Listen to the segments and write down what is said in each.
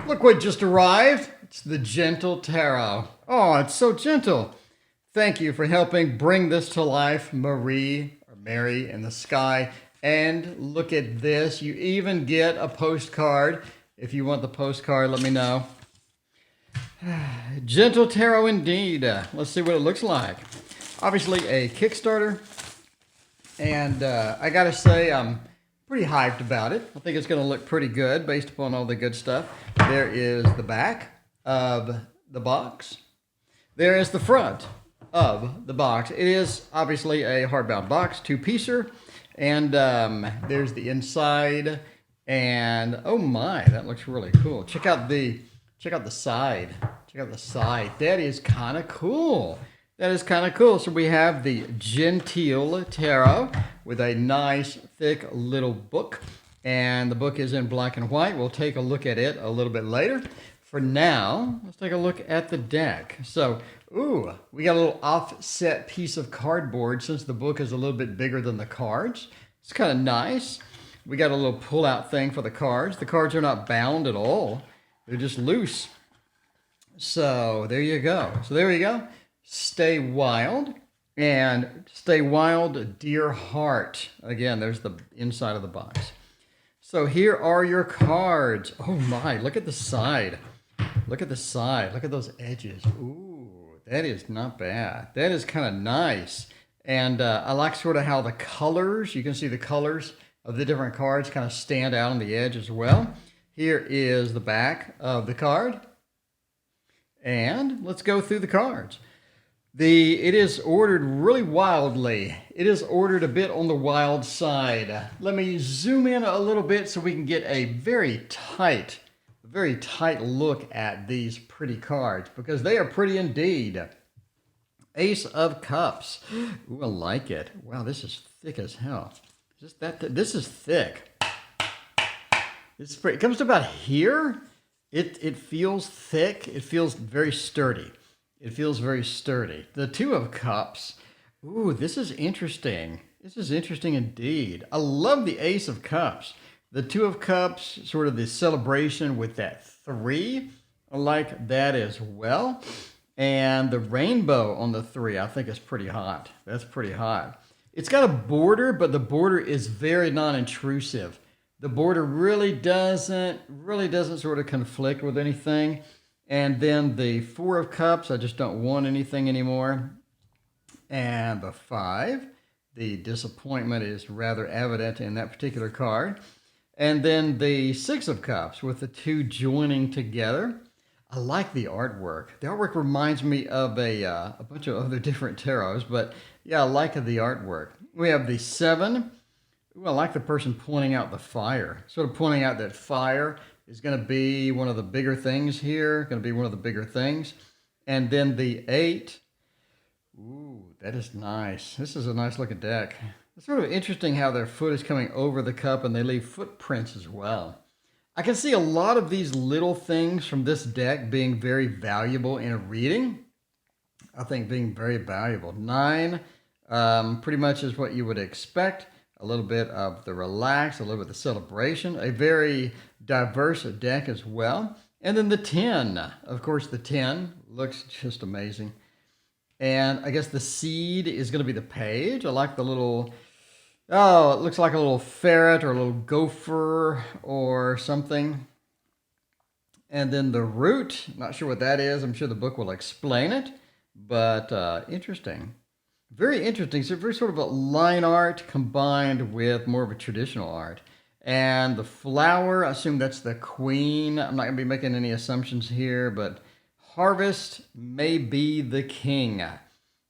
Look what just arrived. It's the Gentle Tarot. Oh, it's so gentle. Thank you for helping bring this to life, Marie, or Mary in the sky. And look at this. You even get a postcard. If you want the postcard, let me know. Gentle Tarot indeed. Let's see what it looks like. Obviously a Kickstarter. And I gotta say, I'm pretty hyped about it. I think it's gonna look pretty good based upon all the good stuff. There is the back of the box. There is the front of the box. It is obviously a hardbound box, two-piecer. And there's the inside. And oh my, that looks really cool. Check out the side. Check out the side. That is kind of cool. That is kind of cool. So we have the Gentile Tarot with a nice, thick little book. And the book is in black and white. We'll take a look at it a little bit later. For now, let's take a look at the deck. So, ooh, we got a little offset piece of cardboard since the book is a little bit bigger than the cards. It's kind of nice. We got a little pull-out thing for the cards. The cards are not bound at all. They're just loose. So, there you go. So, there you go. Stay wild, and stay wild, dear heart. Again, there's the inside of the box. So here are your cards. Oh my, look at the side. Look at the side. Look at those edges. Ooh, that is not bad. That is kind of nice. And I like sort of how the colors, you can see the colors of the different cards kind of stand out on the edge as well. Here is the back of the card. And let's go through the cards. It is ordered really wildly. It is ordered a bit on the wild side. Let me zoom in a little bit so we can get a very tight look at these pretty cards because they are pretty indeed. Ace of Cups. Ooh, I like it. Wow, this is thick as hell. This is thick. It comes to about here. It feels thick. It feels very sturdy. It feels very sturdy. The Two of Cups. Ooh, this is interesting. This is interesting indeed. I love the Ace of Cups. The Two of Cups, sort of the celebration with that 3. I like that as well. And the rainbow on the 3, I think is pretty hot. That's pretty hot. It's got a border, but the border is very non-intrusive. The border really doesn't sort of conflict with anything. And then the 4 of Cups, I just don't want anything anymore. And the 5, the disappointment is rather evident in that particular card. And then the 6 of Cups with the 2 joining together. I like the artwork. The artwork reminds me of a bunch of other different tarots, but yeah, I like the artwork. We have the 7. Ooh, I like the person pointing out the fire. Sort of pointing out that fire is going to be one of the bigger things here. Going to be one of the bigger things. And then the 8. Ooh, that is nice. This is a nice looking deck. It's sort of interesting how their foot is coming over the cup and they leave footprints as well. I can see a lot of these little things from this deck being very valuable in a reading. I think being very valuable. 9 pretty much is what you would expect. A little bit of the relax, a little bit of the celebration, a very diverse deck as well. And then the 10. Of course, the 10 looks just amazing. And I guess the seed is going to be the page. I like the little, oh, it looks like a little ferret or a little gopher or something. And then the root, not sure what that is. I'm sure the book will explain it, but interesting. Very interesting. So very sort of a line art combined with more of a traditional art. And the flower, I assume that's the queen. I'm not going to be making any assumptions here, but harvest may be the king.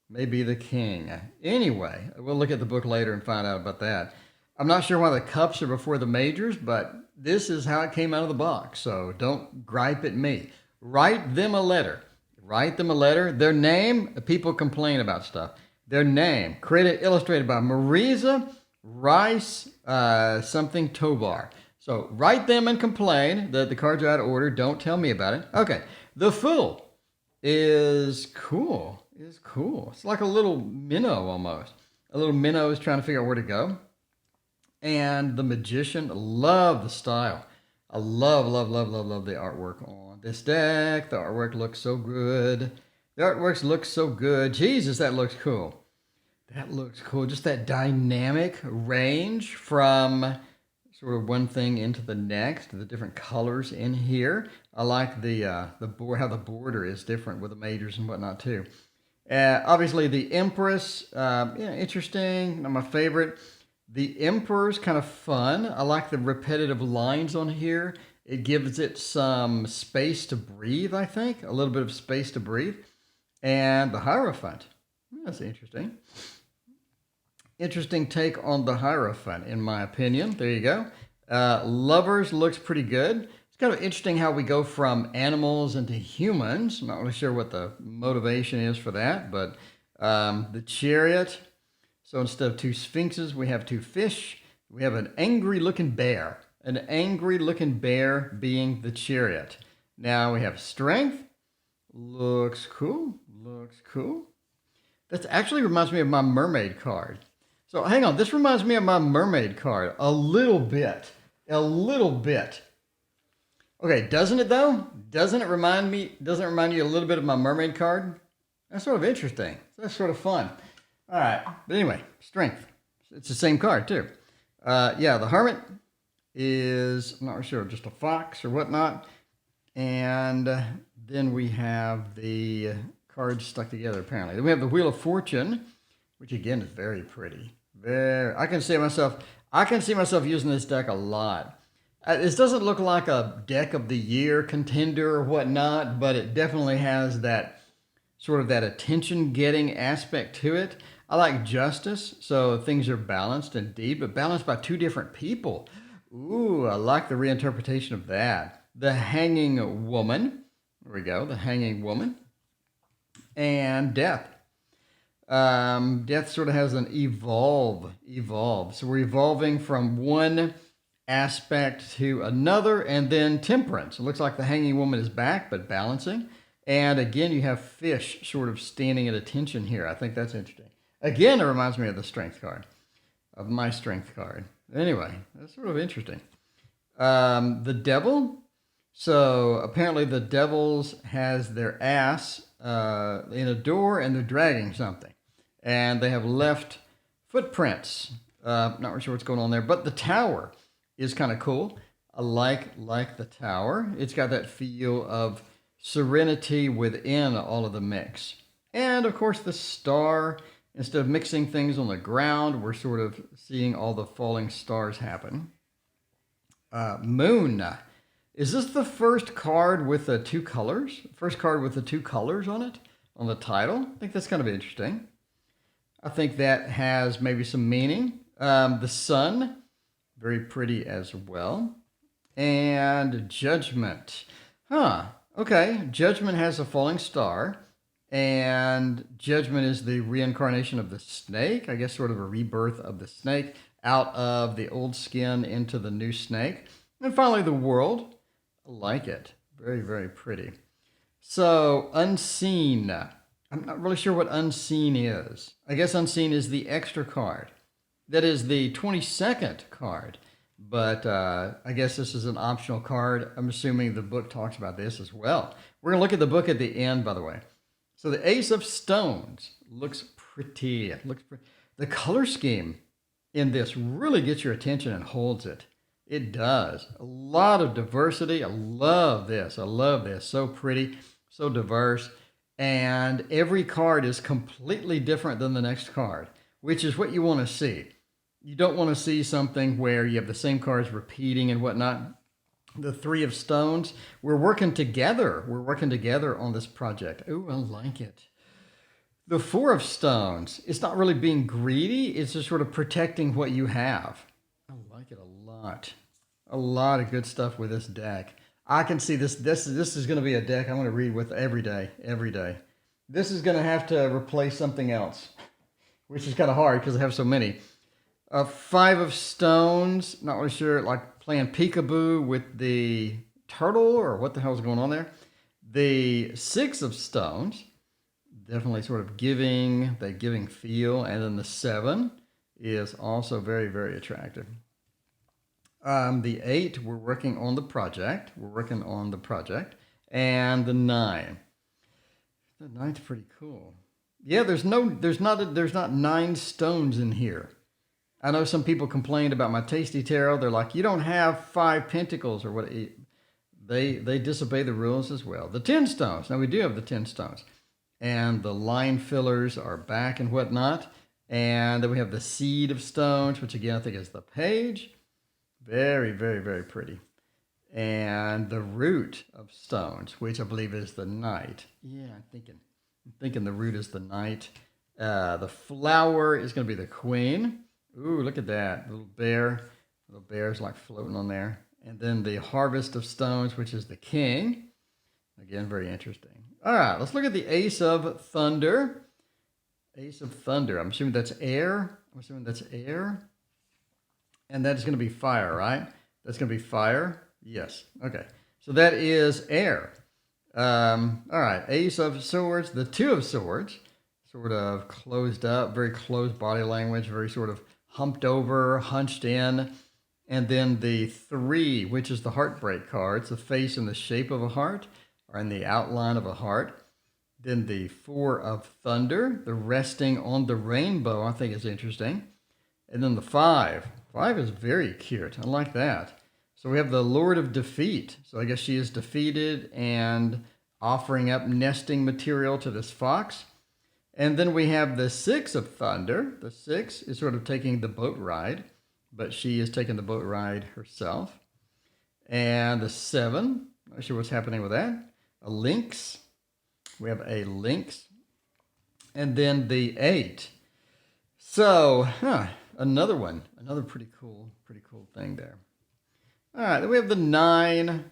May be the king. Anyway, we'll look at the book later and find out about that. I'm not sure why the cups are before the majors, but this is how it came out of the box. So don't gripe at me. Write them a letter. Write them a letter. Their name, people complain about stuff. Their name, created, illustrated by Marisa Rice something Tovar. So write them and complain that the cards are out of order. Don't tell me about it. Okay, the Fool is cool. It's like a little minnow almost. A little minnow is trying to figure out where to go. And the Magician, love the style. I love, love, love, love, love the artwork on this deck. The artwork looks so good. The artwork looks so good. Jesus, that looks cool. That looks cool. Just that dynamic range from sort of one thing into the next, the different colors in here. I like the board, how the border is different with the majors and whatnot too. Obviously, the Empress, interesting. Not my favorite. The Emperor's kind of fun. I like the repetitive lines on here. It gives it some space to breathe, I think. A little bit of space to breathe. And the Hierophant. That's interesting. Interesting take on the Hierophant, in my opinion. There you go. Lovers looks pretty good. It's kind of interesting how we go from animals into humans. I'm not really sure what the motivation is for that, but the Chariot. So instead of two sphinxes, we have two fish. We have an angry-looking bear. An angry-looking bear being the Chariot. Now we have strength. Looks cool. Looks cool. That actually reminds me of my mermaid card. So hang on. This reminds me of my mermaid card a little bit. A little bit. Okay, doesn't it though? Doesn't it remind me? Doesn't it remind you a little bit of my mermaid card? That's sort of interesting. That's sort of fun. All right, but anyway, strength. It's the same card too. Yeah, the Hermit is, I'm not sure, just a fox or whatnot. And then we have the cards stuck together apparently. Then we have the Wheel of Fortune, which again is very pretty. I can see myself using this deck a lot. This doesn't look like a deck of the year contender or whatnot, but it definitely has that sort of that attention-getting aspect to it. I like justice, so things are balanced indeed, but balanced by two different people. Ooh, I like the reinterpretation of that. The Hanging Woman. There we go, the Hanging Woman. And Death. Death sort of has an evolve. So we're evolving from one aspect to another, and then Temperance. It looks like the Hanging Woman is back, but balancing. And again, you have fish sort of standing at attention here. I think that's interesting. Again, it reminds me of the strength card, of my strength card. Anyway, that's sort of interesting. The Devil. So apparently the Devils has their ass in a door, and they're dragging something. And they have left footprints. Not really sure what's going on there, but the Tower is kind of cool. I like the Tower. It's got that feel of serenity within all of the mix. And of course the Star, instead of mixing things on the ground, we're sort of seeing all the falling stars happen. Moon. Is this the first card with the two colors? First card with the two colors on it, on the title? I think that's kind of interesting. I think that has maybe some meaning. The Sun, very pretty as well. And Judgment. Okay. Judgment has a falling star. And Judgment is the reincarnation of the snake. I guess sort of a rebirth of the snake out of the old skin into the new snake. And finally, the World. I like it. Very, very pretty. So, Unseen. I'm not really sure what Unseen is. I guess Unseen is the extra card. That is the 22nd card. But I guess this is an optional card. I'm assuming the book talks about this as well. We're going to look at the book at the end, by the way. So the Ace of Stones looks pretty. The color scheme in this really gets your attention and holds it. It does. A lot of diversity. I love this. So pretty, so diverse. And every card is completely different than the next card, which is what you want to see. You don't want to see something where you have the same cards repeating and whatnot. The Three of Stones, we're working together. We're working together on this project. Ooh, I like it. The Four of Stones, it's not really being greedy. It's just sort of protecting what you have. I like it a lot. A lot of good stuff with this deck. I can see this. This is going to be a deck I'm going to read with every day. This is going to have to replace something else, which is kind of hard because I have so many. Five of Stones, not really sure, like playing peekaboo with the turtle or what the hell is going on there. The Six of Stones, definitely sort of giving feel. And then the Seven is also very, very attractive. The 8, we're working on the project. And the 9. The 9's pretty cool. Yeah, there's not 9 stones in here. I know some people complained about my Tasty Tarot. They're like, you don't have 5 pentacles or what. They disobey the rules as well. The 10 stones. Now we do have the 10 stones. And the line fillers are back and whatnot. And then we have the seed of stones, which again I think is the page. Very, very, very pretty. And the root of stones, which I believe is the knight. Yeah, I'm thinking the root is the knight. The flower is going to be the queen. Ooh, look at that. Little bear's like floating on there. And then the harvest of stones, which is the king. Again, very interesting. All right, let's look at the ace of thunder. Ace of thunder. I'm assuming that's air. And that is going to be fire, right? That's going to be fire. Yes. Okay. So that is air. All right. Ace of swords. The 2 of swords. Sort of closed up. Very closed body language. Very sort of humped over, hunched in. And then the 3, which is the heartbreak card. It's the face and the shape of a heart, or in the outline of a heart. Then the 4 of thunder. The resting on the rainbow, I think is interesting. And then the 5. 5 is very cute. I like that. So we have the Lord of Defeat. So I guess she is defeated and offering up nesting material to this fox. And then we have the 6 of thunder. The 6 is sort of taking the boat ride, but she is taking the boat ride herself. And the 7, not sure what's happening with that. A lynx. We have a lynx. And then the 8. So, another one. Another pretty cool thing there. All right, then we have the 9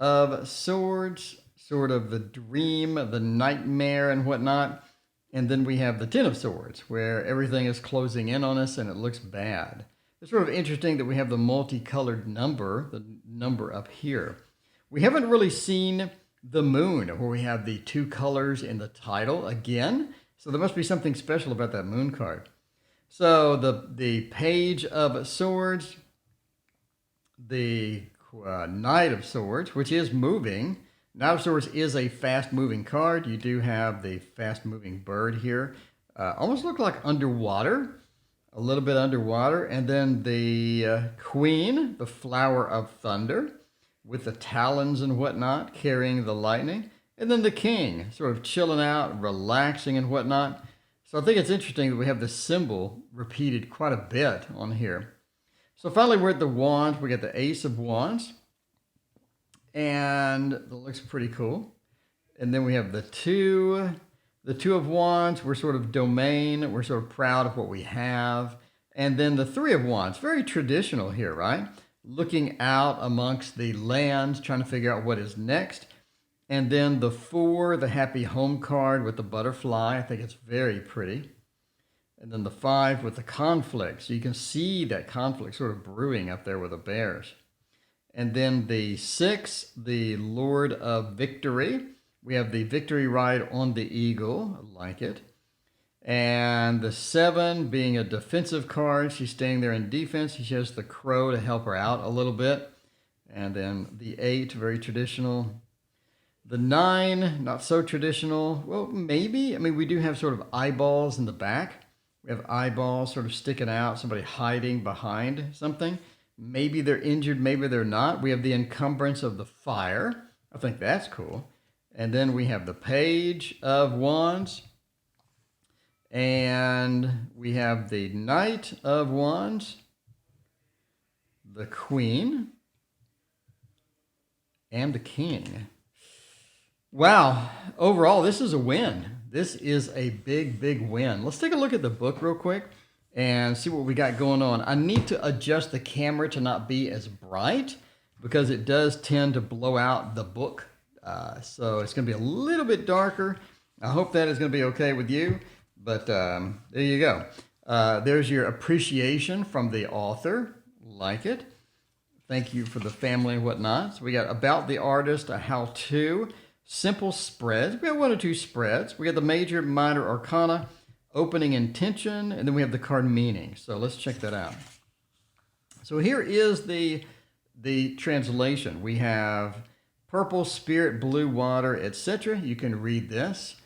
of swords, sort of the dream, the nightmare and whatnot. And then we have the 10 of swords, where everything is closing in on us and it looks bad. It's sort of interesting that we have the multicolored number, the number up here. We haven't really seen the moon, where we have the 2 colors in the title again. So there must be something special about that moon card. So the page of swords, the Knight of Swords, which is moving. Knight of Swords is a fast-moving card. You do have the fast-moving bird here. Almost look like underwater, a little bit underwater. And then the Queen, the Flower of Thunder, with the talons and whatnot, carrying the lightning. And then the King, sort of chilling out, relaxing and whatnot. So I think it's interesting that we have this symbol repeated quite a bit on here. So finally, we're at the wands. We got the Ace of Wands. And that looks pretty cool. And then we have the 2 of Wands. We're sort of domain. We're sort of proud of what we have. And then the 3 of Wands. Very traditional here, right? Looking out amongst the lands, trying to figure out what is next. And then the 4, the Happy Home card with the butterfly. I think it's very pretty. And then the 5 with the conflict. So you can see that conflict sort of brewing up there with the bears. And then the 6, the Lord of Victory. We have the victory ride on the eagle. I like it. And the 7 being a defensive card. She's staying there in defense. She has the crow to help her out a little bit. And then the 8, very traditional. The 9, not so traditional. Well, maybe. I mean, we do have sort of eyeballs in the back. We have eyeballs sort of sticking out, somebody hiding behind something. Maybe they're injured, maybe they're not. We have the encumbrance of the fire. I think that's cool. And then we have the Page of Wands. And we have the Knight of Wands. The Queen. And the King. Wow. Overall, this is a win. This is a big, big win. Let's take a look at the book real quick and see what we got going on. I need to adjust the camera to not be as bright because it does tend to blow out the book. So it's going to be a little bit darker. I hope that is going to be okay with you. But there you go. There's your appreciation from the author. Like it. Thank you for the family and whatnot. So we got about the artist, a how-to. Simple spreads. We have 1 or 2 spreads. We got the major, minor arcana, opening intention, and then we have the card meaning. So let's check that out. So here is the translation. We have purple, spirit, blue, water, etc. You can read this.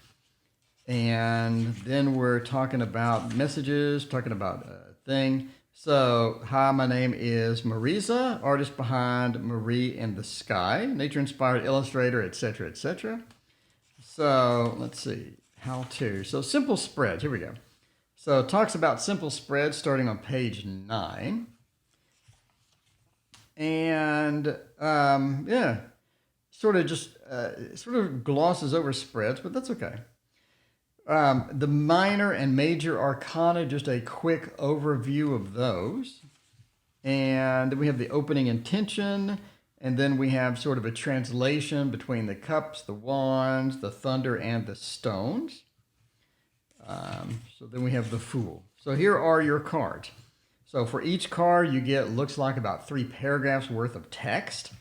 And then we're talking about messages, talking about a thing. So, hi, my name is Marisa, artist behind Marie in the Sky, nature-inspired illustrator, etc., etc. So, let's see, how to. So, simple spreads, here we go. So, it talks about simple spreads starting on page 9. And, yeah, sort of glosses over spreads, but that's okay. The minor and major arcana, just a quick overview of those. And then we have the opening intention, and then we have sort of a translation between the cups, the wands, the thunder, and the stones. So then we have the Fool. So here are your cards. So for each card, you get, looks like about 3 paragraphs worth of text.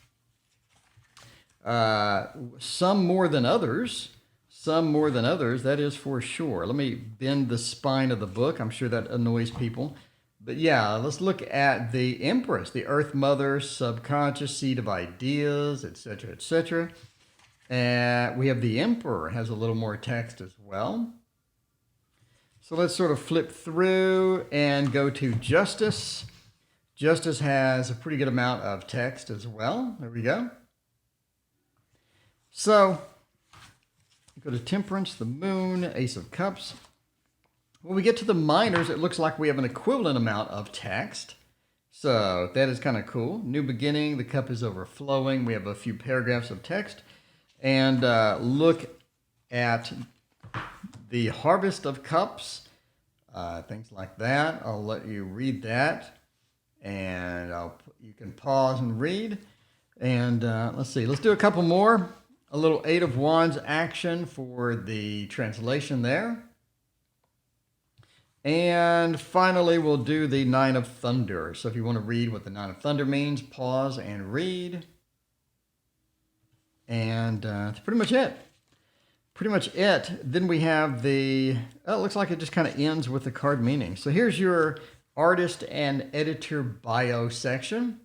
Some more than others. Some more than others, that is for sure. Let me bend the spine of the book. I'm sure that annoys people. But yeah, let's look at the Empress, the Earth Mother, subconscious, seed of ideas, etc., etc. And we have the Emperor, has a little more text as well. So let's sort of flip through and go to Justice. Justice has a pretty good amount of text as well. There we go. So go to Temperance, the Moon, Ace of Cups. When we get to the minors, it looks like we have an equivalent amount of text. So that is kind of cool. New beginning, the cup is overflowing. We have a few paragraphs of text. And look at the Harvest of Cups, things like that. I'll let you read that. And you can pause and read. And let's see, let's do a couple more. A little 8 of Wands action for the translation there. And finally, we'll do the 9 of Thunder. So if you want to read what the 9 of Thunder means, pause and read. And that's pretty much it. Pretty much it. Then we have the, oh, it looks like it just kind of ends with the card meaning. So here's your artist and editor bio section.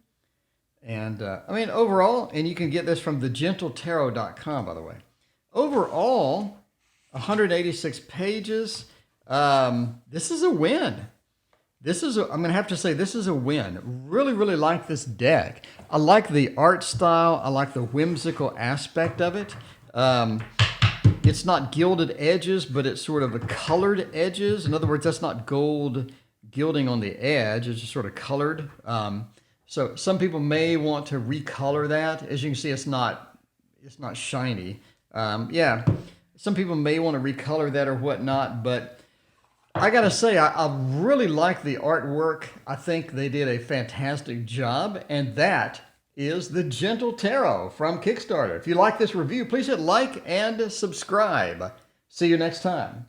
And I mean, overall, and you can get this from thegentletarot.com, by the way. Overall, 186 pages. This is a win. I'm going to have to say this is a win. Really, really like this deck. I like the art style. I like the whimsical aspect of it. It's not gilded edges, but it's sort of a colored edges. In other words, that's not gold gilding on the edge. It's just sort of colored. So some people may want to recolor that. As you can see, it's not shiny. Yeah, some people may want to recolor that or whatnot, but I gotta say, I really like the artwork. I think they did a fantastic job, and that is the Gentle Tarot from Kickstarter. If you like this review, please hit like and subscribe. See you next time.